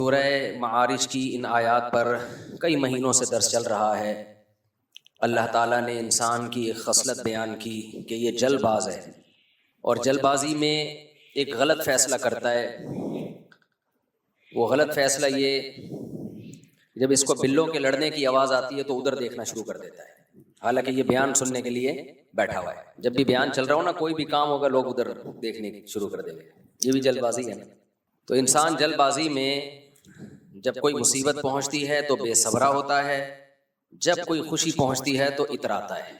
سورہ معارج کی ان آیات پر کئی مہینوں سے درس چل رہا ہے۔ اللہ تعالیٰ نے انسان کی ایک خصلت بیان کی کہ یہ جلد باز ہے، اور جلد بازی میں ایک غلط فیصلہ کرتا ہے۔ وہ غلط فیصلہ یہ، جب اس کو بلوں کے لڑنے کی آواز آتی ہے تو ادھر دیکھنا شروع کر دیتا ہے، حالانکہ یہ بیان سننے کے لیے بیٹھا ہوا ہے۔ جب بھی بیان چل رہا ہو نا، کوئی بھی کام ہوگا، لوگ ادھر دیکھنے شروع کر دیں گے۔ یہ بھی جلد بازی ہے نا۔ تو انسان جلد بازی میں جب کوئی مصیبت پہنچتی ہے تو بے صبرا ہوتا ہے، جب کوئی خوشی پہنچتی ہے تو اتراتا ہے۔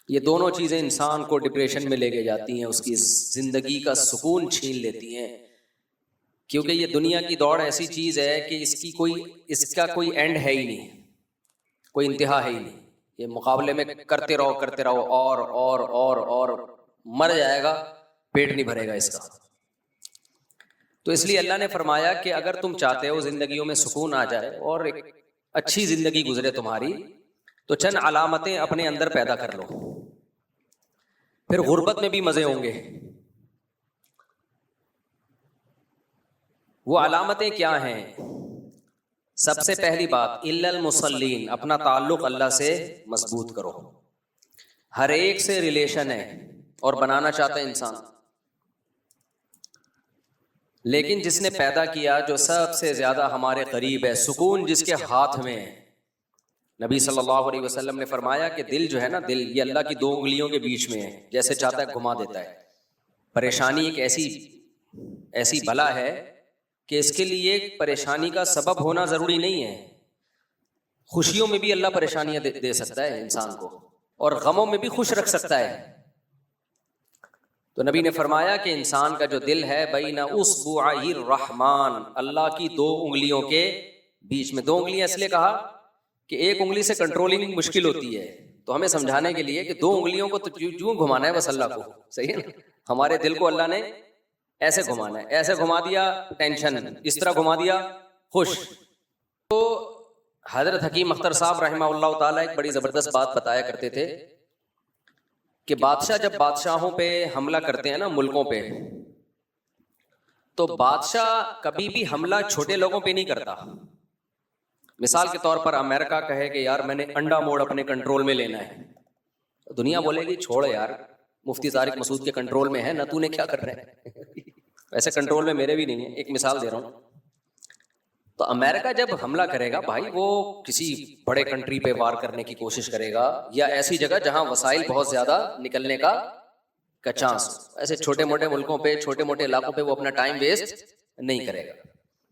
یہ دونوں چیزیں انسان کو ڈپریشن میں لے کے جاتی ہیں، اس کی زندگی کا سکون چھین لیتی ہیں، کیونکہ یہ دنیا کی دوڑ ایسی چیز ہے کہ اس کا کوئی اینڈ ہے ہی نہیں، کوئی انتہا ہے ہی نہیں۔ یہ مقابلے میں کرتے رہو اور مر جائے گا، پیٹ نہیں بھرے گا اس کا۔ تو اس لیے اللہ نے فرمایا کہ اگر تم چاہتے ہو زندگیوں میں سکون آ جائے اور ایک اچھی زندگی گزرے تمہاری، تو چند علامتیں اپنے اندر پیدا کر لو، پھر غربت میں بھی مزے ہوں گے۔ وہ علامتیں کیا ہیں؟ سب سے پہلی بات، الا المصلین، اپنا تعلق اللہ سے مضبوط کرو۔ ہر ایک سے ریلیشن ہے اور بنانا چاہتا ہے انسان، لیکن جس نے پیدا کیا، جو سب سے زیادہ ہمارے قریب ہے، سکون جس کے ہاتھ میں ہے۔ نبی صلی اللہ علیہ وسلم نے فرمایا کہ دل جو ہے نا، دل یہ اللہ کی دو انگلیوں کے بیچ میں ہے، جیسے چاہتا ہے گھما دیتا ہے۔ پریشانی ایک ایسی بلا ہے کہ اس کے لیے پریشانی کا سبب ہونا ضروری نہیں ہے۔ خوشیوں میں بھی اللہ پریشانیاں دے سکتا ہے انسان کو، اور غموں میں بھی خوش رکھ سکتا ہے۔ تو نبی نے فرمایا کہ انسان کا جو دل ہے، بین اصبعی الرحمن، اللہ کی دو انگلیوں کے بیچ میں۔ دو انگلیاں اس لیے کہا کہ ایک انگلی سے کنٹرولنگ مشکل ہوتی ہے، تو ہمیں سمجھانے کے لیے کہ دو انگلیوں کو تو یوں گھمانا ہے بس اللہ کو، صحیح ہے نا؟ ہمارے دل کو اللہ نے ایسے گھمانا ہے، ایسے گھما دیا ٹینشن، اس طرح گھما دیا خوش۔ تو حضرت حکیم اختر صاحب رحمہ اللہ تعالیٰ ایک بڑی زبردست بات بتایا کرتے تھے کہ بادشاہ جب بادشاہوں پہ حملہ کرتے ہیں نا، ملکوں پہ، تو بادشاہ کبھی بھی حملہ چھوٹے لوگوں پہ نہیں کرتا۔ مثال کے طور پر امریکہ کہے کہ یار میں نے انڈا موڑ اپنے کنٹرول میں لینا ہے، دنیا بولے گی چھوڑ یار، مفتی طارق مسعود کے کنٹرول میں ہے نا، تو نے کیا کر رہے ہیں؟ ویسے کنٹرول میں میرے بھی نہیں ہے، ایک مثال دے رہا ہوں۔ تو امریکہ جب حملہ کرے گا بھائی، وہ کسی بڑے کنٹری پہ وار کرنے کی کوشش کرے گا، یا ایسی جگہ جہاں وسائل بہت زیادہ نکلنے کا چانس۔ ایسے چھوٹے موٹے ملکوں پہ، چھوٹے موٹے علاقوں پہ وہ اپنا ٹائم ویسٹ نہیں کرے گا۔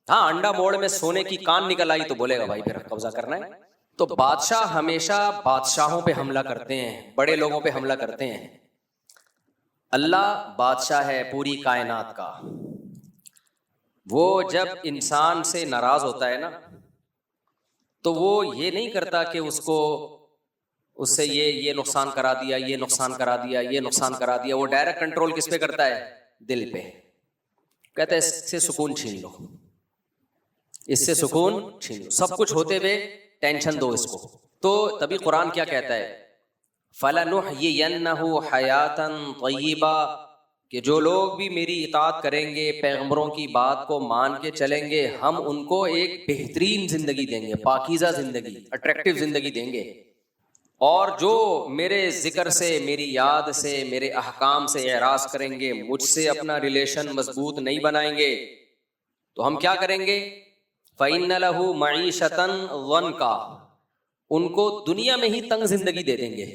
ہاں، انڈا موڑ میں سونے کی کان نکل آئی تو بولے گا بھائی پھر قبضہ کرنا ہے۔ تو بادشاہ ہمیشہ بادشاہوں پہ حملہ کرتے ہیں، بڑے لوگوں پہ حملہ کرتے ہیں۔ اللہ بادشاہ ہے پوری کائنات کا، وہ جب انسان سے ناراض ہوتا ہے نا، تو وہ یہ نہیں کرتا کہ اس سے یہ نقصان کرا دیا، یہ نقصان کرا دیا، یہ نقصان کرا دیا۔ وہ ڈائریکٹ کنٹرول کس پہ کرتا ہے؟ دل پہ۔ کہتا ہے اس سے سکون چھین لو، اس سے سکون چھین لو، سب کچھ ہوتے ہوئے ٹینشن دو اس کو۔ تو تبھی قرآن کیا کہتا ہے؟ فَلَنُحْيِيَنَّهُ حَيَاةً طَيِّبَةً، کہ جو لوگ بھی میری اطاعت کریں گے، پیغمبروں کی بات کو مان کے چلیں گے، ہم ان کو ایک بہترین زندگی دیں گے، پاکیزہ زندگی، اٹریکٹیو زندگی دیں گے۔ اور جو میرے ذکر سے، میری یاد سے، میرے احکام سے اعراض کریں گے، مجھ سے اپنا ریلیشن مضبوط نہیں بنائیں گے، تو ہم کیا کریں گے؟ فَإِنَّ لَهُ مَعِيشَةً ضَنْكَ، ان کو دنیا میں ہی تنگ زندگی دے دیں گے۔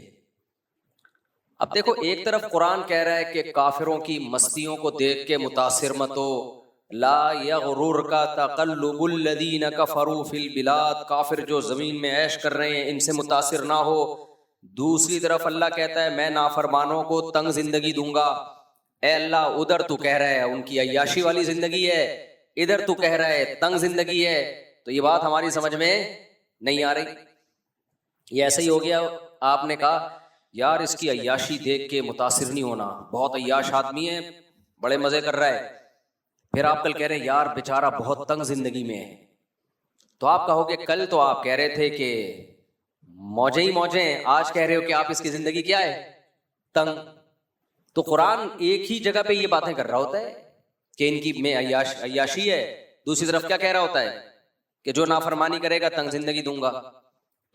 اب دیکھو، ایک طرف قرآن کہہ رہا ہے کہ کافروں کی مستیوں کو دیکھ کے متاثر مت ہو، لا یغررک تقلب الذین کفروا فی البلاد، کافر جو زمین میں عیش کر رہے ہیں ان سے متاثر نہ ہو۔ دوسری طرف اللہ کہتا ہے میں نافرمانوں کو تنگ زندگی دوں گا۔ اے اللہ، ادھر تو کہہ رہا ہے ان کی عیاشی والی زندگی ہے، ادھر تو کہہ رہا ہے تنگ زندگی ہے، تو یہ بات ہماری سمجھ میں نہیں آ رہی۔ یہ ایسا ہی ہو گیا، آپ نے کہا یار اس کی عیاشی دیکھ کے متاثر نہیں ہونا، بہت عیاش آدمی ہے، بڑے مزے کر رہا ہے۔ پھر آپ کل کہہ رہے ہیں یار بیچارہ بہت تنگ زندگی میں ہے، تو آپ کہو گے کل تو آپ کہہ رہے تھے کہ موجیں ہی موجیں، آج کہہ رہے ہو کہ آپ اس کی زندگی کیا ہے؟ تنگ۔ تو قرآن ایک ہی جگہ پہ یہ باتیں کر رہا ہوتا ہے کہ ان کی میں عیاشی ہے، دوسری طرف کیا کہہ رہا ہوتا ہے کہ جو نافرمانی کرے گا تنگ زندگی دوں گا.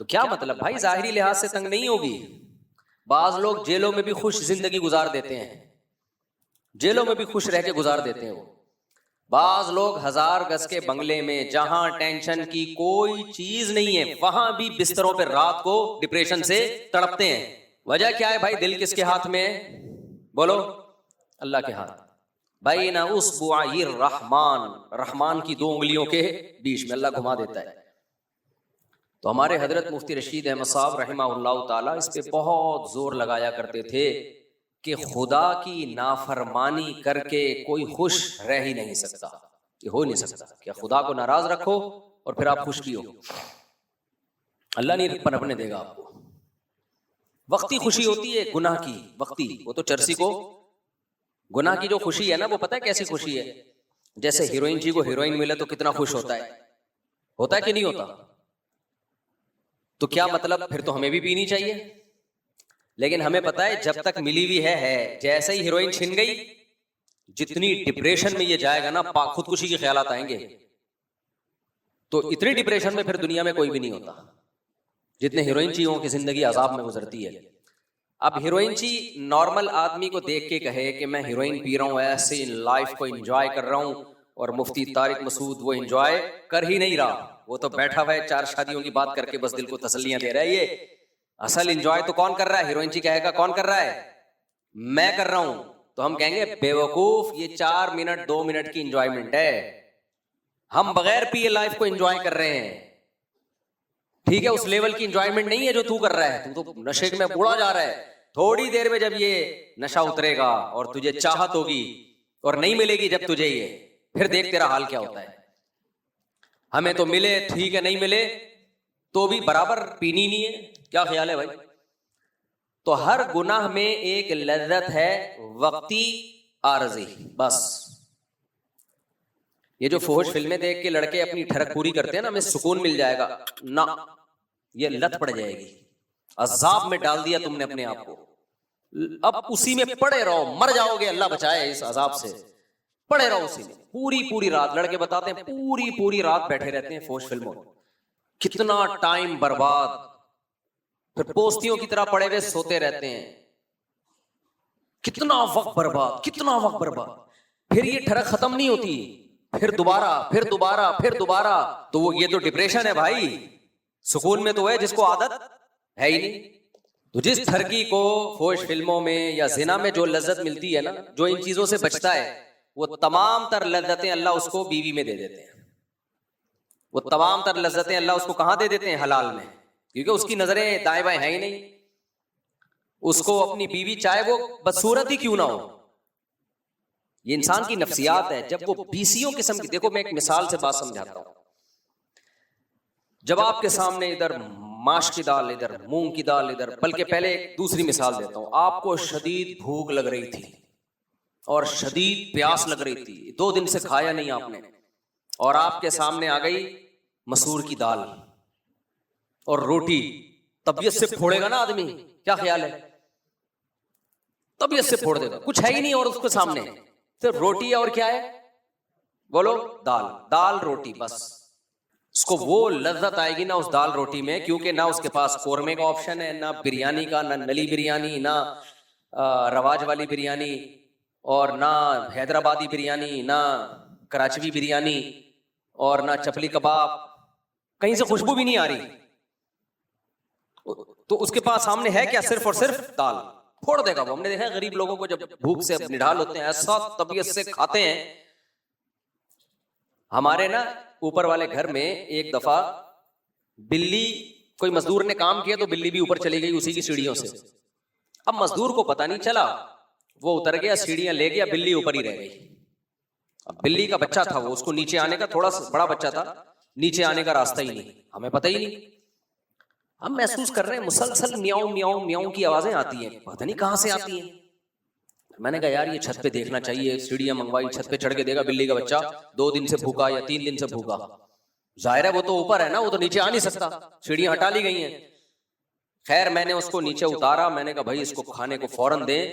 تو کیا مطلب بھائی؟ ظاہری لحاظ سے تنگ نہیں ہوگی. بعض لوگ جیلوں میں بھی خوش زندگی گزار دیتے ہیں, جیلوں میں بھی خوش رہ کے گزار دیتے ہیں. وہ بعض لوگ 1000 گز کے بنگلے میں جہاں ٹینشن کی کوئی چیز نہیں ہے وہاں بھی بستروں پہ رات کو ڈپریشن سے تڑپتے ہیں. وجہ کیا ہے بھائی؟ دل کس کے ہاتھ میں ہے؟ بولو, اللہ کے ہاتھ. بین اصبعی الرحمن, رحمان کی 2 انگلیوں کے بیچ میں اللہ گھما دیتا ہے. تو ہمارے حضرت مفتی رشید احمد صاحب رحمہ اللہ تعالیٰ اس پہ بہت زور لگایا کرتے تھے کہ خدا کی نافرمانی کر کے کوئی خوش رہ ہی نہیں سکتا. یہ ہو نہیں سکتا کہ خدا کو ناراض رکھو اور پھر آپ خوش بھی ہو. اللہ نہیں پنپنے دے گا آپ کو. وقتی خوشی ہوتی ہے گناہ کی, وقتی. وہ تو چرسی کو گناہ کی جو خوشی ہے نا, وہ پتہ ہے کیسی خوشی ہے؟ جیسے ہیروئن جی کو ہیروئن ملے تو کتنا خوش ہوتا ہے کہ نہیں ہوتا؟ تو کیا مطلب؟ پھر تو ہمیں بھی پینی چاہیے. لیکن ہمیں پتا ہے جب تک ملی ہوئی ہے, جیسے ہی ہیروئن چھن گئی, جتنی ڈپریشن میں یہ جائے گا نا, خودکشی کے خیالات آئیں گے. تو اتنی ڈپریشن میں پھر دنیا میں کوئی بھی نہیں ہوتا جتنے ہیروئن چیوں کی زندگی عذاب میں گزرتی ہے. اب ہیروئن چی نارمل آدمی کو دیکھ کے کہے کہ میں ہیروئن پی رہا ہوں, ایسے لائف کو انجوائے کر رہا ہوں, اور مفتی طارق مسعود وہ انجوائے کر ہی نہیں رہا. وہ تو بیٹھا ہوا ہے 4 شادیوں کی بات کر کے بس دل کو تسلیاں دے رہا ہے. یہ اصل انجوائے تو کون کر رہا ہے؟ ہیروئن چی کہے گا کون کر رہا ہے؟ میں کر رہا ہوں. تو ہم کہیں گے بے وقوف, یہ 4 منٹ 2 منٹ کی انجوائمنٹ ہے, ہم بغیر پیے لائف کو انجوائے کر رہے ہیں. ٹھیک ہے, اس لیول کی انجوائمنٹ نہیں ہے جو تو کر رہا ہے. تو نشے میں بوڑھا جا رہا ہے. تھوڑی دیر میں جب یہ نشہ اترے گا اور تجھے چاہت ہوگی اور نہیں ملے گی جب تجھے یہ, پھر دیکھ تیرا حال کیا ہوتا ہے. ہمیں تو ملے ٹھیک ہے, نہیں ملے تو بھی برابر پینی نہیں ہے. کیا خیال ہے بھائی؟ تو ہر گناہ میں ایک لذت ہے وقتی عارضی. بس یہ جو فحش فلمیں دیکھ کے لڑکے اپنی ٹھڑک پوری کرتے ہیں نا, ہمیں سکون مل جائے گا, نہ, یہ لت پڑ جائے گی. عذاب میں ڈال دیا تم نے اپنے آپ کو, اب اسی میں پڑے رہو, مر جاؤ گے, اللہ بچائے اس عذاب سے. پڑے رہو اسی میں پوری رات. لڑکے بتاتے ہیں پوری رات بیٹھے رہتے ہیں فحش فلموں میں. کتنا ٹائم برباد, پھر پوستیوں کی طرح پڑے ہوئے سوتے رہتے ہیں. کتنا وقت برباد. پھر یہ ٹھڑک ختم نہیں ہوتی, پھر دوبارہ. تو وہ یہ تو ڈپریشن ہے بھائی. سکون میں تو ہے جس کو عادت ہے ہی نہیں. تو جس ٹھرکی کو فحش فلموں میں یا زنا میں جو لذت ملتی ہے نا, جو ان چیزوں سے بچتا ہے, وہ تمام تر لذتیں اللہ اس کو بیوی میں دے دیتے ہیں. وہ تمام تر لذتیں اللہ اس کو کہاں دے دیتے ہیں؟ حلال میں. کیونکہ اس کی نظریں دائیں بائیں ہیں ہی نہیں. اس کو اپنی بیوی چاہے وہ بدصورت ہی کیوں نہ ہو. یہ انسان کی نفسیات ہے. جب وہ بیسیوں قسم کی, دیکھو میں ایک مثال سے بات سمجھاتا ہوں. جب آپ کے سامنے ادھر ماش کی دال, ادھر مونگ کی دال, ادھر, بلکہ پہلے دوسری مثال دیتا ہوں. آپ کو شدید بھوک لگ رہی تھی اور شدید پیاس لگ رہی تھی, 2 دن سے کھایا نہیں آپ نے, اور آپ کے سامنے آ گئی مسور کی دال اور روٹی. طبیعت سے پھوڑے گا نا آدمی, کیا خیال ہے؟ طبیعت سے پھوڑ دے گا, کچھ ہے ہی نہیں اور اس کے سامنے صرف روٹی ہے. اور کیا ہے؟ بولو, دال روٹی. بس اس کو وہ لذت آئے گی نا اس دال روٹی میں, کیونکہ نہ اس کے پاس قورمے کا آپشن ہے, نہ بریانی کا, نہ نلی بریانی, نہ رواج والی بریانی, اور نہ حیدرآبادی بریانی, نہ کراچوی بریانی, اور نہ چپلی کباب. کہیں سے خوشبو بھی نہیں آ رہی. تو اس کے پاس سامنے ہے کیا؟ صرف اور صرف دال. پھوڑ دے گا وہ. ہم نے دیکھا ہے غریب لوگوں کو جب بھوک سے نڈھال ہوتے ہیں ایسا طبیعت سے کھاتے ہیں. ہمارے نا اوپر والے گھر میں ایک دفعہ بلی, کوئی مزدور نے کام کیا تو بلی بھی اوپر چلی گئی اسی کی سیڑھیوں سے. اب مزدور کو پتا نہیں چلا, وہ اتر گیا, سیڑھیاں لے گیا, بلی اوپر ہی رہ گئی. اب بلی کا بچہ تھا وہ, اس کو نیچے آنے کا, تھوڑا سا بڑا بچہ تھا, نیچے آنے کا راستہ ہی نہیں. ہمیں پتہ ہی نہیں. ہم محسوس کر رہے ہیں مسلسل میاؤں میاؤں میاؤں کی آوازیں آتی ہیں, پتہ نہیں کہاں سے آتی ہیں. میں نے کہا یار یہ چھت پہ دیکھنا چاہیے. سیڑھیاں منگوائی, چھت پہ چڑھ کے دیکھا بلی کا بچہ 2 دن سے بھوکا یا 3 دن سے بھوکا. ظاہر ہے وہ تو اوپر ہے نا, وہ تو نیچے آ نہیں سکتا, سیڑھیاں ہٹا لی گئی ہیں. خیر میں نے اس کو نیچے اتارا, میں نے کہا بھائی اس کو کھانے کو فوراً دیں.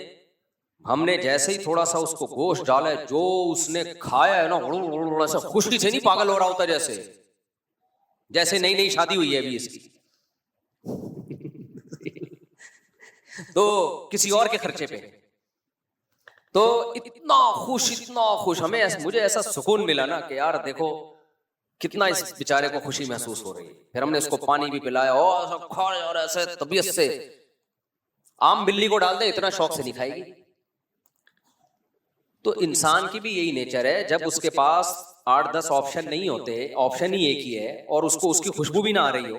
ہم نے جیسے ہی تھوڑا سا اس کو گوشت ڈالا ہے، جو اس نے کھایا ہے نا، ایسا خوشی سے نہیں پاگل ہو رہا ہوتا، جیسے نئی نئی شادی ہوئی ہے ابھی اس کی، تو کسی اور کے خرچے پہ، تو اتنا خوش مجھے ایسا سکون ملا نا کہ یار دیکھو کتنا اس بیچارے کو خوشی محسوس ہو رہی ہے. پھر ہم نے اس کو پانی بھی پلایا اور کھا رہے، اور ایسے طبیعت سے، عام بلی کو ڈال دیں اتنا شوق سے نہیں کھائے گی. تو انسان کی بھی یہی نیچر ہے، جب اس کے پاس 8-10 آپشن نہیں ہوتے، آپشن ہی ایک ہی ہے، اور اس کو اس کی خوشبو بھی نہ آ رہی ہو،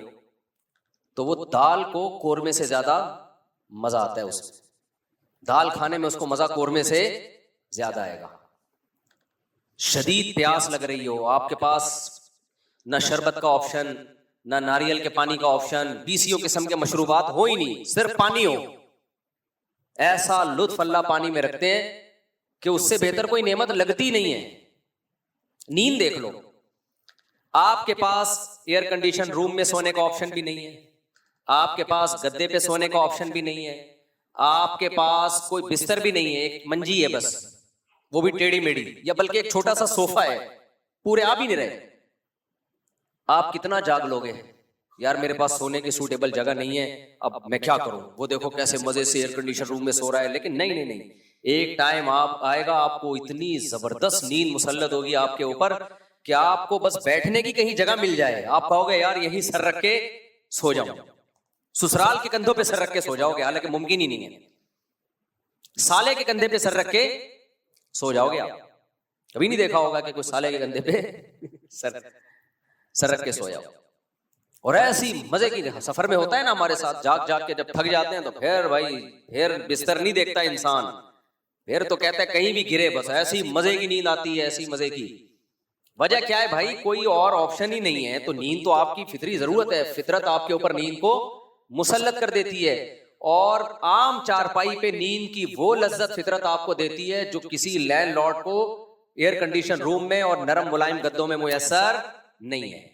تو وہ دال کو قورمے سے زیادہ مزہ آتا ہے. اس میں دال کھانے میں اس کو مزہ قورمے سے زیادہ آئے گا. شدید پیاس لگ رہی ہو، آپ کے پاس نہ شربت کا آپشن، نہ ناریل کے پانی کا آپشن، 20 قسم کے مشروبات ہو ہی نہیں، صرف پانی ہو، ایسا لطف اللہ پانی میں رکھتے ہیں کہ اس سے بہتر کوئی نعمت لگتی نہیں ہے. نیند دیکھ لو، آپ کے پاس ایئر کنڈیشن روم میں سونے کا آپشن بھی نہیں ہے، آپ کے پاس گدے پہ سونے کا آپشن بھی نہیں ہے، آپ کے پاس کوئی بستر بھی نہیں ہے، ایک منجی ہے بس، وہ بھی ٹیڑھی میڑھی، یا بلکہ ایک چھوٹا سا صوفہ ہے، پورے آپ ہی نہیں رہے. آپ کتنا جاگ لوگے، یار میرے پاس سونے کی سوٹیبل جگہ نہیں ہے، اب میں کیا کروں، وہ دیکھو کیسے مزے سے ایئر کنڈیشن روم میں سو رہا ہے. لیکن نہیں، ایک ٹائم آپ آئے گا، آپ کو اتنی زبردست نیند مسلط ہوگی آپ کے اوپر کہ آپ کو بس بیٹھنے کی کہیں جگہ مل جائے، آپ کہو گے یار یہی سر رکھ کے سو جاؤں، سسرال کے کندھوں پہ سر رکھ کے سو جاؤ گے، حالانکہ ممکن ہی نہیں ہے. سالے کے کندھے پہ سر رکھ کے سو جاؤ گے. آپ کبھی نہیں دیکھا ہوگا کہ کوئی سالے کے کندھے پہ سر رکھ کے سویا ہو. اور ایسی مزے کی سفر میں ہوتا ہے نا ہمارے ساتھ، جاگ کے جب تھک جاتے ہیں تو پھر بستر نہیں دیکھتا انسان، پھر تو کہتا ہے کہیں بھی گرے، بس ایسی مزے کی نیند آتی ہے، ایسی مزے کی. وجہ کیا ہے بھائی؟ کوئی اور آپشن ہی نہیں ہے. تو نیند تو آپ کی فطری ضرورت ہے، فطرت آپ کے اوپر نیند کو مسلط کر دیتی ہے. اور عام چارپائی پہ نیند کی وہ لذت فطرت آپ کو دیتی ہے جو کسی لینڈ لارڈ کو ایئر کنڈیشن روم میں اور نرم ملائم گدوں میں میسر نہیں ہے.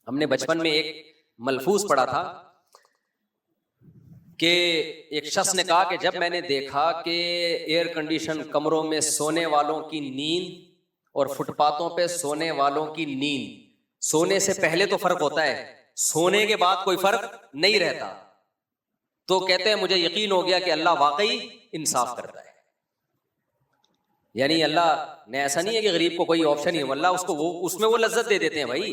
ہم نے بچپن میں ایک ملفوظ پڑھا تھا کہ ایک شخص نے کہا کہ جب میں نے دیکھا کہ ایئر کنڈیشن کمروں میں سونے والوں کی نیند اور فٹ پاتھوں پہ سونے والوں کی نیند، سونے سے پہلے تو فرق ہوتا ہے، سونے کے بعد کوئی فرق نہیں رہتا، تو کہتے ہیں مجھے یقین ہو گیا کہ اللہ واقعی انصاف کرتا ہے. یعنی اللہ نے ایسا نہیں ہے کہ غریب کو کوئی آپشن ہی ہو، اللہ اس کو اس میں وہ لذت دے دیتے ہیں بھائی.